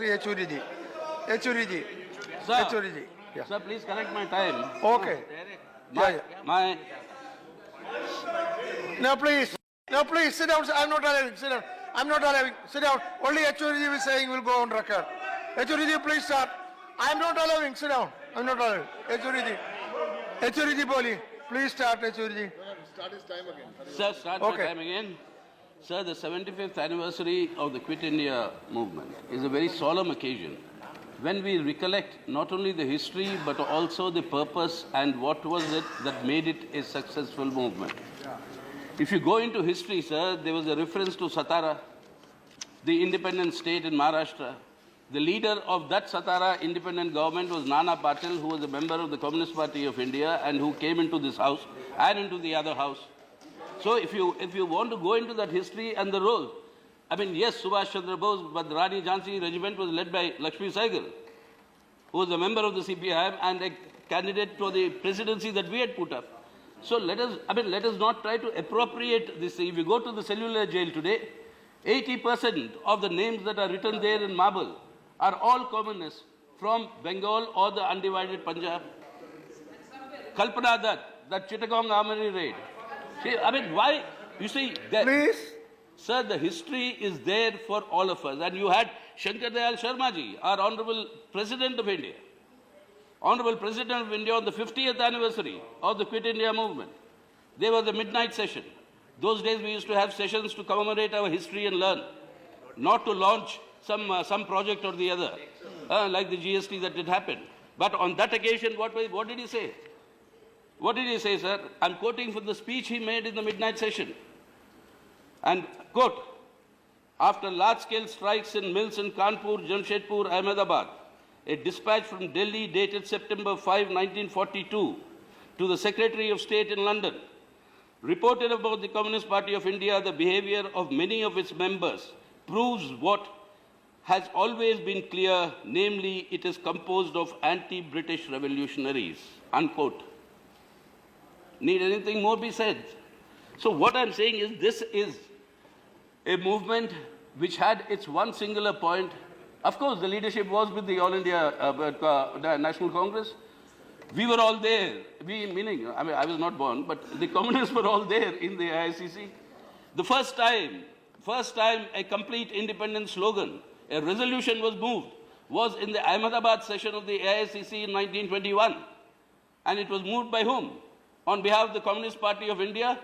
Yechuriji. Yechuriji. Sir, Yechuriji. Yeah. sir, please correct my time. Okay. My No, please. No, please. Sit down. I'm not allowing. Sit down. I'm not allowing. Sit down. Only Yechuriji is saying will go on record. Yechuriji, please start. I'm not allowing. Sit down. I'm not allowing. Yechuriji. Yechuriji Boli. Please start, Yechuriji. Start his time again. Sir, start Okay. my time again. Sir, the 75th anniversary of the Quit India movement is a very solemn occasion when we recollect not only the history but also the purpose and what was it that made it a successful movement. If you go into history, sir, there was a reference to Satara, the independent state in Maharashtra. The leader of that Satara independent government was Nana Patil, who was a member of the Communist Party of India and who came into this house and into the other house. So if you want to go into that history and the role, I mean, yes, Subhash Chandra Bose, but the Rani Jhansi regiment was led by Lakshmi Sehgal, who was a member of the CPIM and a candidate for the presidency that we had put up. So let us not try to appropriate this. If you go to the cellular jail today, 80% of the names that are written there in marble are all communists from Bengal or the undivided Punjab. Kalpana Dutt, that Chittagong armory raid. See, I mean, why? You see, Please. sir, the history is there for all of us. And you had Shankar Dayal Sharma ji, our Honorable President of India. Honorable President of India on the 50th anniversary of the Quit India movement. There was a midnight session. Those days we used to have sessions to commemorate our history and learn, not to launch some project or the other, like the GST that did happen. But on that occasion, what did he say? What did he say, sir? I'm quoting from the speech he made in the midnight session. And, quote, after large-scale strikes in mills in Kanpur, Jamshedpur, Ahmedabad, a dispatch from Delhi dated September 5, 1942, to the Secretary of State in London, reported about the Communist Party of India, the behavior of many of its members proves what has always been clear, namely, it is composed of anti-British revolutionaries, unquote. Need anything more be said? So what I'm saying is this is a movement which had its one singular point. Of course, the leadership was with the All India the National Congress. We were all there. Meaning, I was not born, but the communists were all there in the AICC. The first time a complete independent slogan, a resolution was moved, was in the Ahmedabad session of the AICC in 1921. And it was moved by whom? On behalf of the Communist Party of India.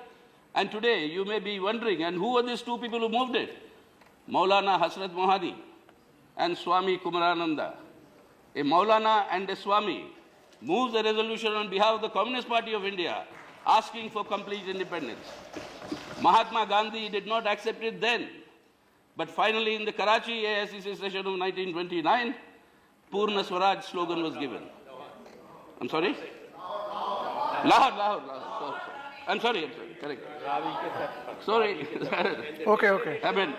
And today you may be wondering, and who were these two people who moved it? Maulana Hasrat Mohani and Swami Kumarananda. A Maulana and a Swami moves a resolution on behalf of the Communist Party of India asking for complete independence. Mahatma Gandhi did not accept it then. But finally in the Karachi AICC session of 1929, Purna Swaraj slogan was given. I'm sorry? Lahore. I'm sorry, correct. Sorry. Okay. I mean,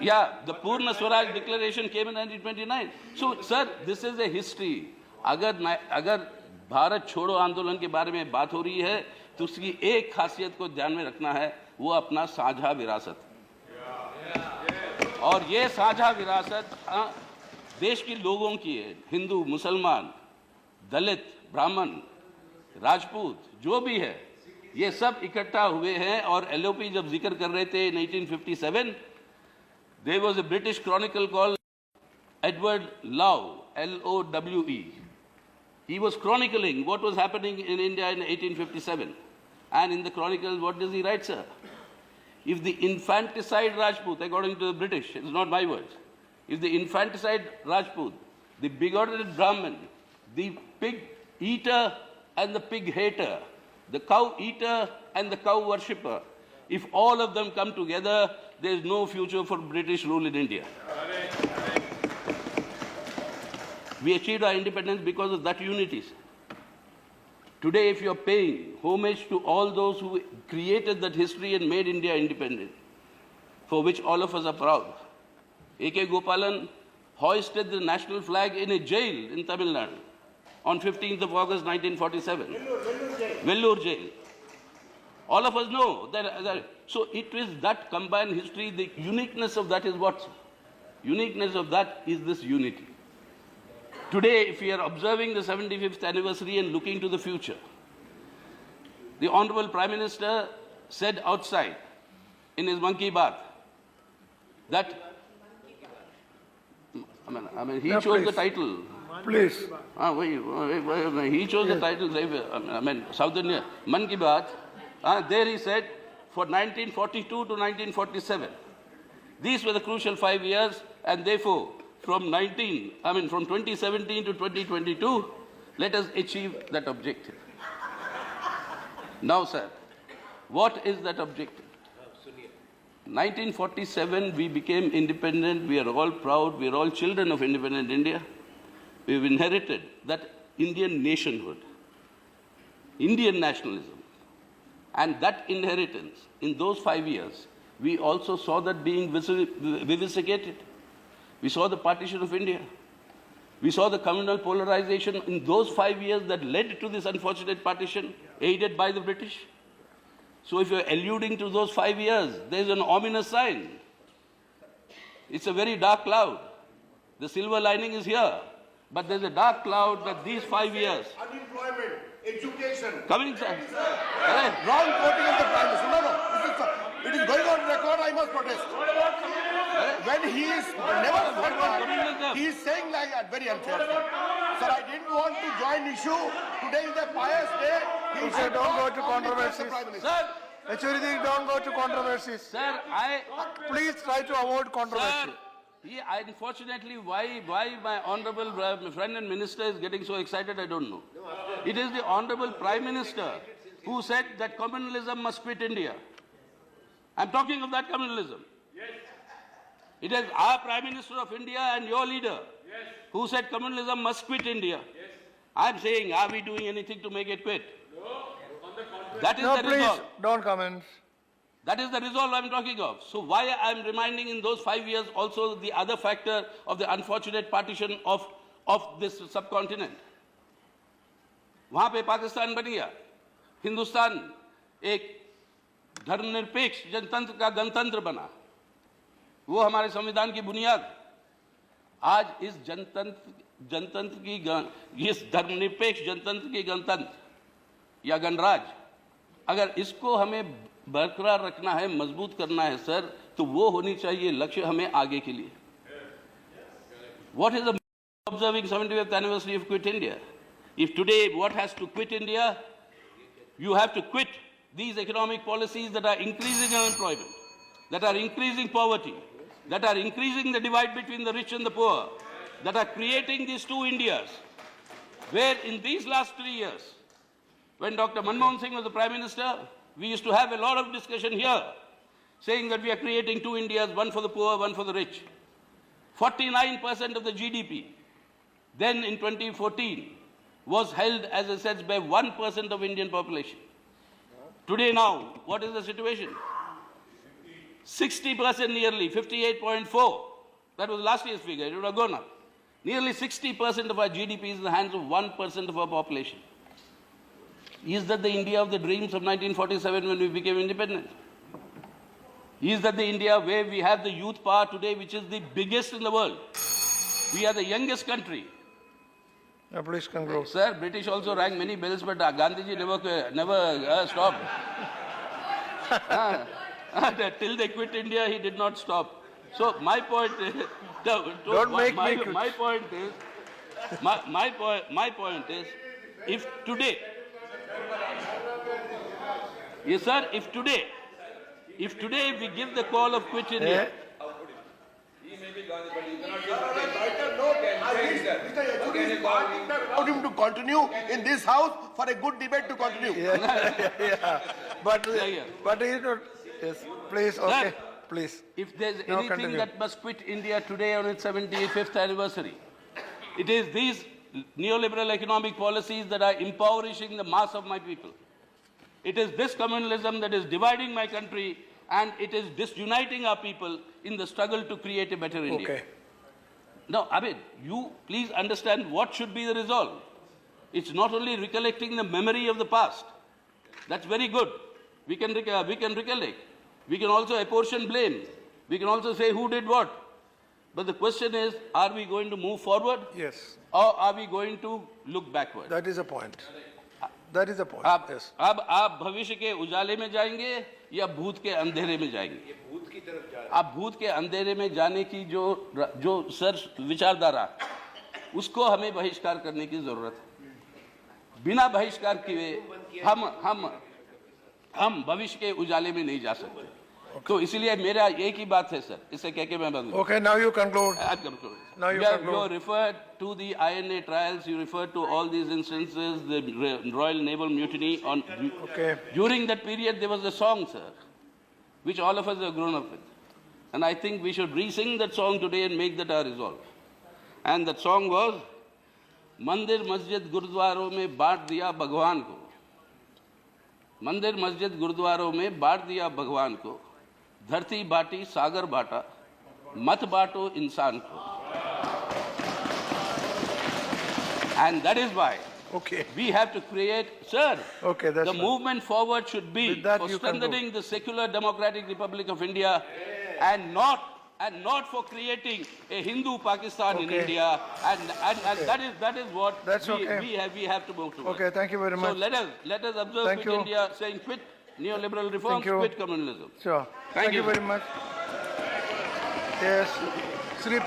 yeah, the Purna Swaraj declaration came in 1929. So, sir, this is a history. अगर भारत छोड़ो आंदोलन के बारे में बात हो रही है तो उसकी एक खासियत को ध्यान में रखना है, वो अपना साझा विरासत. और ये साझा विरासत देश के लोगों की है, हिंदू, मुसलमान, दलित, ब्राह्मण, राजपूत, जो भी है, ये सब इकट्ठा हुए हैं. और एलओपी जब जिक्र कर रहे थे 1957, there was a British chronicle called Edward Lowe, Lowe. He was chronicling what was happening in India in 1857. And in the chronicle, what does he write, sir? If the infanticide Rajput, according to the British, it's not my words, if the infanticide Rajput, the bigoted Brahmin, the pig eater and the pig hater, the cow eater and the cow worshipper, if all of them come together, there is no future for British rule in India. We achieved our independence because of that unity. Today, if you are paying homage to all those who created that history and made India independent, for which all of us are proud, A.K. Gopalan hoisted the national flag in a jail in Tamil Nadu on 15th of August 1947. Vellore jail. All of us know that. So it is that combined history, the uniqueness of that is what Uniqueness of that is this unity. Today, if we are observing the 75th anniversary and looking to the future, the Honorable Prime Minister said outside in his Monkey Bath that, he No, chose please. the title. Please. He chose the title, South India, Man Ki Baat. There he said, for 1942 to 1947. These were the crucial 5 years, and therefore, from 2017 to 2022, let us achieve that objective. Now, sir, what is that objective? 1947, we became independent. We are all proud. We are all children of independent India. We have inherited that Indian nationhood, Indian nationalism. And that inheritance, in those 5 years, we also saw that being vivisected. We saw the partition of India. We saw the communal polarization in those 5 years that led to this unfortunate partition, aided by the British. So if you're alluding to those 5 years, there's an ominous sign. It's a very dark cloud. The silver lining is here. But there's a dark cloud that these 5 years... Unemployment, education... Coming, sir. Wrong quoting of the Prime Minister. No. It is going on record, I must protest. When he is he is saying like that, very unfair. Sir, I didn't want to join issue. Today is a pious day. He Sir, don't go to controversies. Sir, Actually, don't go to controversies. sir, Please try to avoid Sir, controversy. unfortunately, why my honourable friend and minister is getting so excited, I don't know. It is the honourable Prime Minister who said that communalism must quit India. I'm talking of that communalism. Yes. It is our Prime Minister of India and your leader who said communalism must quit India. Yes. I'm saying, are we doing anything to make it quit? No, on the contrary. That is No, the please, resolve. don't comment. That is the resolve I'm talking of. So why I'm reminding in those 5 years also the other factor of the unfortunate partition of this subcontinent. वहाँ पे पाकिस्तान बन गया, हिंदुस्तान एक धर्मनिरपेक्ष जनतंत्र का गणतंत्र बना, वो हमारे संविधान की बुनियाद। आज इस जनतंत्र की इस धर्मनिरपेक्ष जनतंत्र की गणतंत्र या गणराज, अगर इसको हमें बरकरार रखना है, मजबूत करना है सर, तो वो होनी चाहिए लक्ष्य हमें आगे के लिए. What is the observing 75th anniversary of Quit India? If today what has to quit India, you have to quit these economic policies that are increasing unemployment, that are increasing poverty, that are increasing the divide between the rich and the poor, that are creating these two Indias, where in these last 3 years, when Dr. Manmohan Singh was the Prime Minister, we used to have a lot of discussion here, saying that we are creating two Indias, one for the poor, one for the rich. 49% of the GDP, then in 2014, was held, as I said, by 1% of Indian population. Today now, what is the situation? 60% nearly, 58.4. That was last year's figure, it would have gone up. Nearly 60% of our GDP is in the hands of 1% of our population. Is that the India of the dreams of 1947 when we became independent? Is that the India where we have the youth power today, which is the biggest in the world? We are the youngest country. Please conclude. Sir, British also rang many bells, but Gandhiji never stopped. Till they quit India, he did not stop. So my point is, my point is, if today, yes sir, if today we give the call of quit India, He may be gone, but you cannot allow him to continue in this house for a good debate to continue. But yeah. he's not. Yes, please, okay, Sir, please. if there's Now anything continue. that must quit India today on its 75th anniversary, it is these neoliberal economic policies that are impoverishing the mass of my people. It is this communalism that is dividing my country, and it is disuniting our people in the struggle to create a better India. Okay. Now, Abid, you please understand what should be the resolve. It's not only recollecting the memory of the past. That's very good. We can recollect. We can also apportion blame. We can also say who did what. But the question is, are we going to move forward Yes, or are we going to look backward? that is the point. That is the point. आप Yes. अब आप भविष्य के उजाले में जाएंगे या भूत के अंधेरे में जाएंगे? आप भूत के अंधेरे में जाने की जो सर विचारधारा, उसको हमें बहिष्कार करने की जरूरत है। बिना बहिष्कार किए हम भविष्य के उजाले में नहीं जा सकते। तो इसलिए मेरा एक ही बात है सर, इसे कह के मैं बंद करूं। Okay, now you conclude. Now you You conclude. referred to the INA trials, you referred to all these instances, the Royal Naval Mutiny. Okay. During that period, there was a song, sir, which all of us have grown up with. And I think we should re-sing that song today and make that our resolve. And that song was, मंदिर मस्जिद गुरुद्वारों में बांट दिया भगवान को, मंदिर मस्जिद गुरुद्वारों में बांट दिया भगवान को, धरती बाटी सागर बाटा, मत बांटो इंसान को. And that is why Okay. we have to create, sir, Okay, that's the fine. movement forward should be With that for you strengthening the secular democratic Republic of India and not for creating a Hindu Pakistan in Okay. India, and that is what That's okay. we have to move towards. Okay, thank you very So much. let us observe Thank Quit you. India saying quit neoliberal reforms, you. quit communalism. Sure. Thank Thank you you. very much. Yes. Sri